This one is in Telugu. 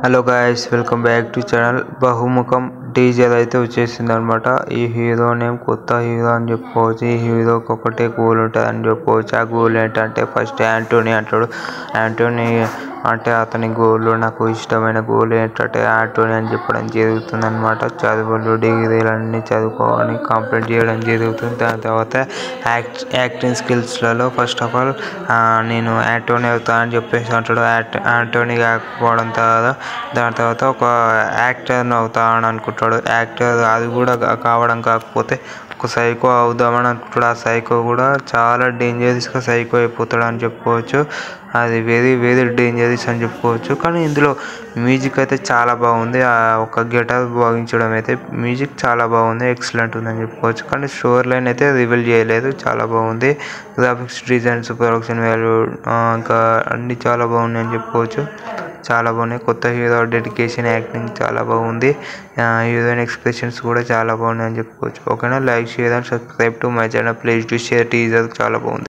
Hello guys, welcome back to channel. బహుముఖం డీజేల్ అయితే వచ్చేసింది అనమాట. ఈ హీరో నేమ్ కొత్త హీరో అని చెప్పుకోవచ్చు. ఈ హీరోకి ఒకటే గోల్ ఉంటుంది అని చెప్పుకోవచ్చు. ఆ గోల్ ఏంటంటే ఫస్ట్ యాంటోనీ అంటాడు. యాంటోనీ అంటే అతని గోల్, నాకు ఇష్టమైన గోల్ ఏంటంటే యాంటోనీ అని చెప్పడం జరుగుతుంది అనమాట. చదువులు డిగ్రీలన్నీ చదువుకోవని కంప్లీట్ చేయడం జరుగుతుంది. దాని తర్వాత యాక్టింగ్ స్కిల్స్లలో ఫస్ట్ ఆఫ్ ఆల్ నేను యాంటోనీ అవుతా అని చెప్పేసి అంటాడు. యాంటోనీ కాకపోవడం తర్వాత దాని తర్వాత ఒక యాక్టర్ని అవుతా అని అనుకుంటాడు. యాక్టర్ అది కూడా కావడం కాకపోతే ఒక సైకో అవుదామని అనుకుంటాడు. ఆ సైకో కూడా చాలా డేంజరస్గా సైకో అయిపోతాడు అని చెప్పుకోవచ్చు. అది వెరీ వెరీ డేంజరస్ అని చెప్పుకోవచ్చు. కానీ ఇందులో మ్యూజిక్ అయితే చాలా బాగుంది. ఒక గిటార్ భావించడం అయితే మ్యూజిక్ చాలా బాగుంది, ఎక్సలెంట్ ఉందని చెప్పుకోవచ్చు. కానీ స్టోరీ లైన్ అయితే రివీల్ చేయలేదు. చాలా బాగుంది. గ్రాఫిక్స్ డిజైన్స్, ప్రొడక్షన్ వాల్యూ ఇంకా అన్నీ చాలా బాగున్నాయి అని చెప్పుకోవచ్చు. చాలా బాగున్నాయి. కొత్త హీరో డెడికేషన్, యాక్టింగ్ చాలా బాగుంది. హీరోయిన్ ఎక్స్ప్రెషన్స్ కూడా చాలా బాగున్నాయి అని చెప్పుకోవచ్చు. ఓకేనా, like, share and subscribe to my channel. Please to share teaser చాలా బాగుంది.